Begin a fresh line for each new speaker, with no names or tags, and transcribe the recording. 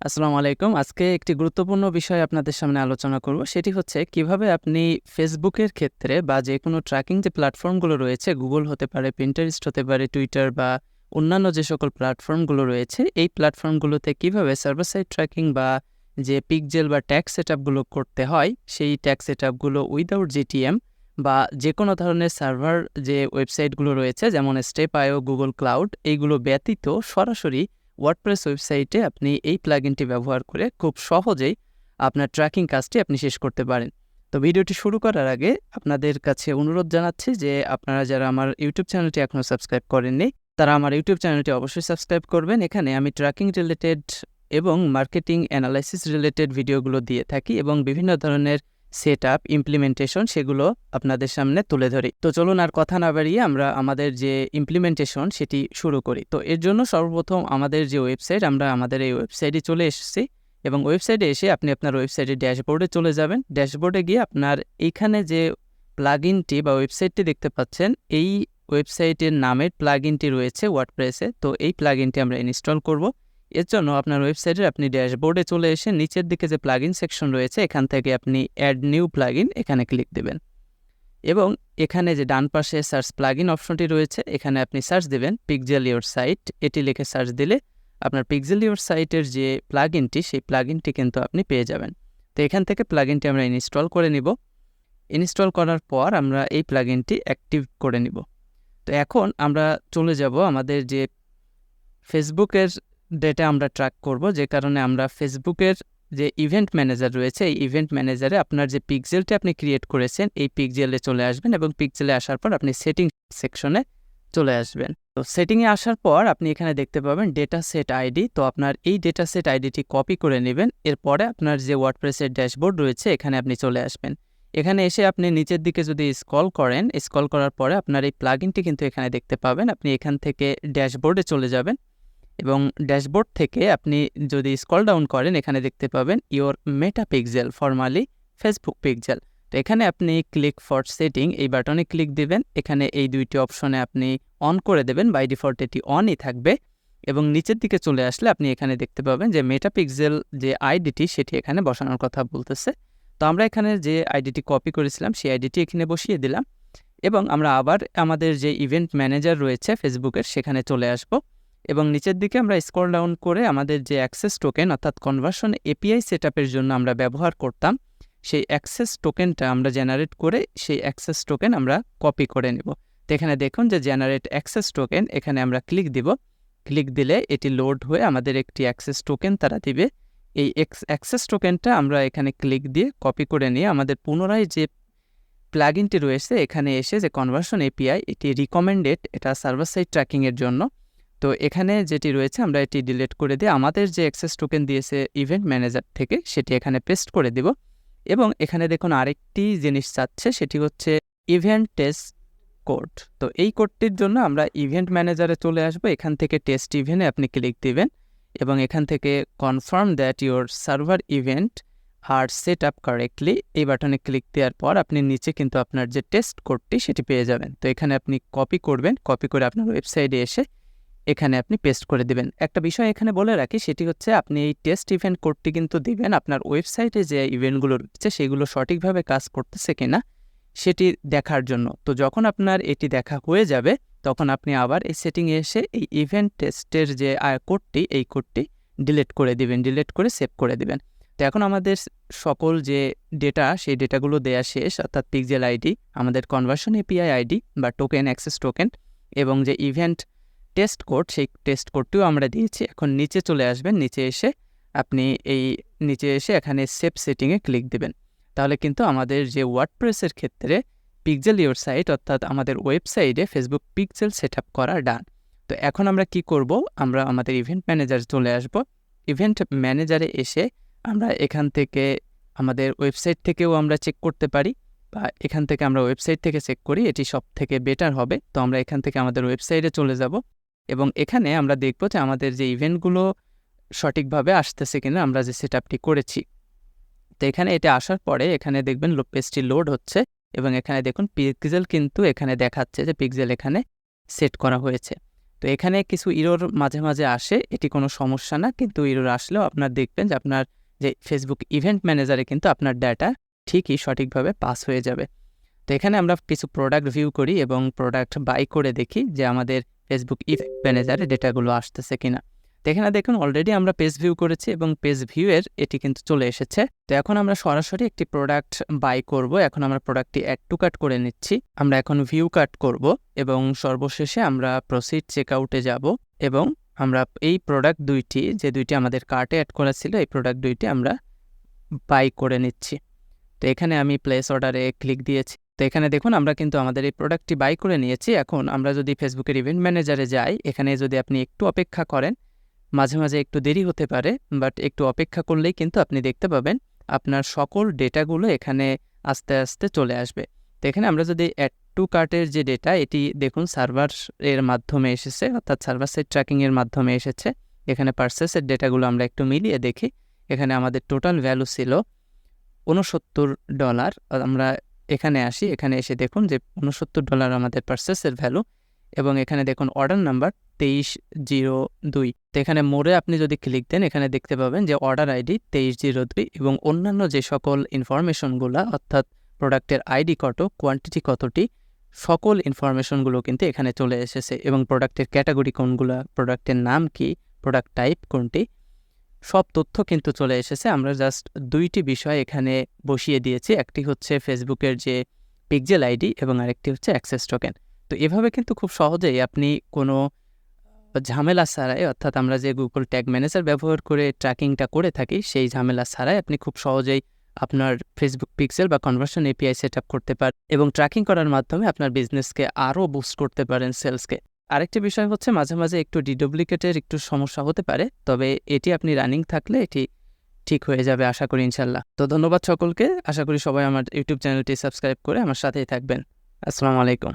আসসালামু আলাইকুম। আজকে একটি গুরুত্বপূর্ণ বিষয় আপনাদের সামনে আলোচনা করব। সেটি হচ্ছে কিভাবে আপনি ফেসবুকের ক্ষেত্রে বা যেকোনো ট্র্যাকিং যে প্ল্যাটফর্মগুলো রয়েছে, Google হতে পারে, Pinterest হতে পারে, Twitter বা অন্যান্য যে সকল প্ল্যাটফর্মগুলো রয়েছে, এই প্ল্যাটফর্মগুলোতে কিভাবে সার্ভার সাইড ট্র্যাকিং বা যে পিক্সেল বা ট্যাগ সেটআপগুলো করতে হয়, সেই ট্যাগ সেটআপগুলো উইদাউট GTM বা যেকোনো ধরনের সার্ভার যে ওয়েবসাইটগুলো রয়েছে যেমন Step.io, Google Cloud এইগুলো ব্যতীত সরাসরি ওয়ার্ডপ্রেস ওয়েবসাইটে আপনি এই প্লাগইনটি ব্যবহার করে খুব সহজেই আপনার ট্র্যাকিং কাজটি আপনি শেষ করতে পারেন। তো ভিডিওটি শুরু করার আগে আপনাদের কাছে অনুরোধ জানাচ্ছি যে আপনারা যারা আমার ইউটিউব চ্যানেলটি এখনও সাবস্ক্রাইব করেননি তারা আমার ইউটিউব চ্যানেলটি অবশ্যই সাবস্ক্রাইব করবেন। এখানে আমি ট্র্যাকিং রিলেটেড এবং মার্কেটিং অ্যানালাইসিস রিলেটেড ভিডিওগুলো দিয়ে থাকি এবং বিভিন্ন ধরনের সেটআপ, ইমপ্লিমেন্টেশন সেগুলো আপনাদের সামনে তুলে ধরি। তো চলুন আর কথা না বাড়িয়ে আমরা আমাদের যে ইমপ্লিমেন্টেশন সেটি শুরু করি। তো এর জন্য সর্বপ্রথম আমাদের যে ওয়েবসাইট, আমরা আমাদের এই ওয়েবসাইটে চলে এসেছি এবং ওয়েবসাইটে এসে আপনি আপনার ওয়েবসাইটের ড্যাশবোর্ডে চলে যাবেন। ড্যাশবোর্ডে গিয়ে আপনার এইখানে যে প্লাগইনটি বা ওয়েবসাইটটি দেখতে পাচ্ছেন, এই ওয়েবসাইটের নামের প্লাগইনটি রয়েছে ওয়ার্ডপ্রেসে। তো এই প্লাগইনটি আমরা ইনস্টল করব। এর জন্য আপনার ওয়েবসাইটের আপনি ড্যাশবোর্ডে চলে এসে নিচের দিকে যে প্লাগইন সেকশন রয়েছে এখান থেকে আপনি অ্যাড নিউ প্লাগইন এখানে ক্লিক দেবেন এবং এখানে যে ডান পাশে সার্চ প্লাগইন অপশনটি রয়েছে এখানে আপনি সার্চ দেবেন পিক্সেল ইওর সাইট। এটি লিখে সার্চ দিলে আপনার পিক্সেল ইওর সাইটের যে প্লাগইনটি সেই প্লাগইনটি কিন্তু আপনি পেয়ে যাবেন। তো এখান থেকে প্লাগইনটি আমরা ইনস্টল করে নিব। ইনস্টল করার পর আমরা এই প্লাগইনটি অ্যাক্টিভ করে নিব। তো এখন আমরা চলে যাব আমাদের যে ফেসবুকের ডেটা আমরা ট্র্যাক করব, যে কারণে আমরা ফেসবুকের যে ইভেন্ট ম্যানেজার রয়েছে এই ইভেন্ট ম্যানেজারে আপনার যে পিক্সেলটি আপনি ক্রিয়েট করেছেন এই পিক্সেলে চলে আসবেন এবং পিক্সেলে আসার পর আপনি সেটিং সেকশনে চলে আসবেন। তো সেটিংয়ে আসার পর আপনি এখানে দেখতে পাবেন ডেটা সেট আইডি। তো আপনার এই ডেটা সেট আইডিটি কপি করে নেবেন। এরপরে আপনার যে ওয়ার্ডপ্রেসের ড্যাশবোর্ড রয়েছে এখানে আপনি চলে আসবেন। এখানে এসে আপনি নিচের দিকে যদি স্ক্রল করেন, স্ক্রল করার পরে আপনার এই প্লাগইনটি কিন্তু এখানে দেখতে পাবেন। আপনি এখান থেকে ড্যাশবোর্ডে চলে যাবেন এবং ড্যাশবোর্ড থেকে আপনি যদি স্ক্রল ডাউন করেন এখানে দেখতে পাবেন your meta pixel, formally Facebook pixel. তো এখানে আপনি ক্লিক ফর সেটিং এই বাটনে ক্লিক দিবেন। এখানে এই দুইটি অপশনে আপনি অন করে দেবেন। বাই ডিফল্ট এটি অনই থাকবে এবং নিচের দিকে চলে আসলে আপনি এখানে দেখতে পাবেন যে মেটা পিক্সেল যে আইডিটি সেটি এখানে বসানোর কথা বলতেছে। তো আমরা এখানে যে আইডিটি কপি করেছিলাম সেই আইডিটি এখানে বসিয়ে দিলাম এবং আমরা আবার আমাদের যে ইভেন্ট ম্যানেজার রয়েছে ফেসবুকের সেখানে চলে আসব এবং নিচের দিকে আমরা স্ক্রল ডাউন করে আমাদের যে অ্যাক্সেস টোকেন অর্থাৎ কনভার্সন এপিআই সেটআপের জন্য আমরা ব্যবহার করতাম সেই অ্যাক্সেস টোকেনটা আমরা জেনারেট করে সেই অ্যাক্সেস টোকেন আমরা কপি করে নেব। তো এখানে দেখুন যে জেনারেট অ্যাক্সেস টোকেন, এখানে আমরা ক্লিক দিব। ক্লিক দিলে এটি লোড হয়ে আমাদের একটি অ্যাক্সেস টোকেন তারা দিবে। এই অ্যাক্সেস টোকেনটা আমরা এখানে ক্লিক দিয়ে কপি করে নিয়ে আমাদের পুনরায় যে প্লাগইনটি রয়েছে এখানে এসে যে কনভার্সন এপিআই এটি রিকমেন্ডেড, এটা সার্ভার সাইড ট্র্যাকিংয়ের জন্য। তো এখানে যেটি রয়েছে আমরা এটি ডিলিট করে দিয়ে আমাদের যে অ্যাক্সেস টোকেন দিয়েছে ইভেন্ট ম্যানেজার থেকে সেটি এখানে পেস্ট করে দিব এবং এখানে দেখুন আরেকটি জিনিস চাচ্ছে সেটি হচ্ছে ইভেন্ট টেস্ট কোড। তো এই কোডটির জন্য আমরা ইভেন্ট ম্যানেজারে চলে আসব। এখান থেকে টেস্ট ইভেন্টে আপনি ক্লিক দিবেন এবং এখান থেকে confirm that your server event are set up correctly এই বাটনে ক্লিক দেওয়ার পর আপনি নিচে কিন্তু আপনার যে টেস্ট কোডটি সেটি পেয়ে যাবেন। তো এখানে আপনি কপি করবেন, কপি করে আপনার ওয়েবসাইটে এসে এখানে আপনি পেস্ট করে দিবেন। একটা বিষয় এখানে বলে রাখি সেটি হচ্ছে আপনি এই টেস্ট ইভেন্ট কোডটি কিন্তু দিবেন আপনার ওয়েবসাইটে যে ইভেন্টগুলো রয়েছে সেগুলো সঠিকভাবে কাজ করতেছে কিনা সেটি দেখার জন্য। তো যখন আপনার এটি দেখা হয়ে যাবে তখন আপনি আবার এই সেটিংয়ে এসে এই ইভেন্ট টেস্টের যে কোডটি এই কোডটি ডিলিট করে দিবেন, ডিলিট করে সেভ করে দিবেন। তো এখন আমাদের সকল যে ডেটা সেই ডেটাগুলো দেয়া শেষ, অর্থাৎ পিক্সেল আইডি, আমাদের কনভার্সন এপিআই আইডি বা টোকেন, অ্যাক্সেস টোকেন এবং যে ইভেন্ট টেস্ট কোড সেই টেস্ট কোডটিও আমরা দিয়েছি। এখন নিচে চলে আসবেন, নিচে এসে আপনি এই নিচে এসে এখানে সেভ সেটিংয়ে ক্লিক দেবেন। তাহলে কিন্তু আমাদের যে ওয়ার্ডপ্রেসের ক্ষেত্রে পিক্সেল ইওর সাইট অর্থাৎ আমাদের ওয়েবসাইটে ফেসবুক পিক্সেল সেট আপ করা ডান। তো এখন আমরা কি করব, আমরা আমাদের ইভেন্ট ম্যানেজার চলে আসব। ইভেন্ট ম্যানেজারে এসে আমরা এখান থেকে আমাদের ওয়েবসাইট থেকেও আমরা চেক করতে পারি বা এখান থেকে আমরা ওয়েবসাইট থেকে চেক করি, এটি সব থেকে বেটার হবে। তো আমরা এখান থেকে আমাদের ওয়েবসাইটে চলে যাব এবং এখানে আমরা দেখব যে আমাদের যে ইভেন্টগুলো সঠিকভাবে আসতেছে কিনা, আমরা যে সেটআপটি করেছি। তো এখানে এটা আসার পরে এখানে দেখবেন পেজটি লোড হচ্ছে এবং এখানে দেখুন পিক্সেল কিন্তু এখানে দেখাচ্ছে যে পিক্সেল এখানে সেট করা হয়েছে। তো এখানে কিছু ইরর মাঝে মাঝে আসে, এটি কোনো সমস্যা না, কিন্তু ইরর আসলেও আপনার দেখবেন যে আপনার যে ফেসবুক ইভেন্ট ম্যানেজারে কিন্তু আপনার ডাটা ঠিকই সঠিকভাবে পাস হয়ে যাবে। তো এখানে আমরা কিছু প্রোডাক্ট ভিউ করি এবং প্রোডাক্ট বাই করে দেখি যে আমাদের ফেসবুক ইভেন্ট ম্যানেজারে ডেটাগুলো আসতেছে কিনা। তো এখানে দেখুন অলরেডি আমরা পেজ ভিউ করেছি এবং পেজ ভিউয়ের এটি কিন্তু চলে এসেছে। তো এখন আমরা সরাসরি একটি প্রোডাক্ট বাই করব। এখন আমরা প্রোডাক্টটি অ্যাড টু কার্ট করে নিচ্ছি। আমরা এখন ভিউ কার্ট করব এবং সর্বশেষে আমরা প্রসিড চেকআউটে যাব এবং আমরা এই প্রোডাক্ট দুইটি যে দুইটি আমাদের কার্টে অ্যাড করা ছিল এই প্রোডাক্ট দুইটি আমরা বাই করে নিচ্ছি। তো এখানে আমি প্লেস অর্ডারে ক্লিক দিয়েছি। তো এখানে দেখুন আমরা কিন্তু আমাদের এই প্রোডাক্টটি বাই করে নিয়েছি। এখন আমরা যদি ফেসবুকের ইভেন্ট ম্যানেজারে যাই, এখানে যদি আপনি একটু অপেক্ষা করেন, মাঝে মাঝে একটু দেরি হতে পারে, বাট একটু অপেক্ষা করলেই কিন্তু আপনি দেখতে পাবেন আপনার সকল ডেটাগুলো এখানে আস্তে আস্তে চলে আসবে। তো এখানে আমরা যদি অ্যাড টু কার্টের যে ডেটা, এটি দেখুন সার্ভার এর মাধ্যমে এসেছে, অর্থাৎ সার্ভার সাইড ট্র্যাকিংয়ের মাধ্যমে এসেছে। এখানে পারচেসের ডেটাগুলো আমরা একটু মিলিয়ে দেখি। এখানে আমাদের টোটাল ভ্যালু ছিল $69। আমরা এখানে আসি, এখানে এসে দেখুন যে $69 আমাদের পারচেসের ভ্যালু এবং এখানে দেখুন অর্ডার নাম্বার 2302। তো এখানে মোড়ে আপনি যদি ক্লিক দেন, এখানে দেখতে পাবেন যে অর্ডার আইডি 2302 এবং অন্যান্য যে সকল ইনফরমেশনগুলো, অর্থাৎ প্রোডাক্টের আইডি কত, কোয়ান্টিটি কতটি, সকল ইনফরমেশনগুলো কিন্তু এখানে চলে এসেছে এবং প্রোডাক্টের ক্যাটাগরি কোনগুলো, প্রোডাক্টের নাম কি, প্রোডাক্ট টাইপ কোনটি, সব তথ্য কিন্তু চলে এসেছে। আমরা জাস্ট দুইটি বিষয় এখানে বসিয়ে দিয়েছি, একটি হচ্ছে ফেসবুকের যে পিক্সেল আইডি এবং আরেকটি হচ্ছে অ্যাক্সেস টোকেন। তো এভাবে কিন্তু খুব সহজেই আপনি কোনো ঝামেলা ছাড়াই, অর্থাৎ আমরা যে গুগল ট্যাগ ম্যানেজার ব্যবহার করে ট্র্যাকিংটা করে থাকি সেই ঝামেলা ছাড়াই আপনি খুব সহজেই আপনার ফেসবুক পিক্সেল বা কনভার্সন এপিআই সেট আপ করতে পারেন এবং ট্র্যাকিং করার মাধ্যমে আপনার বিজনেসকে আরও বুস্ট করতে পারেন, সেলসকে। আরেকটি বিষয় হচ্ছে মাঝে মাঝে একটু ডিডুপ্লিকেটের একটু সমস্যা হতে পারে, তবে এটি আপনি রানিং থাকলে এটি ঠিক হয়ে যাবে আশা করি ইনশাল্লাহ। তো ধন্যবাদ সকলকে, আশা করি সবাই আমার ইউটিউব চ্যানেলটি সাবস্ক্রাইব করে আমার সাথেই থাকবেন। আসসালামু আলাইকুম।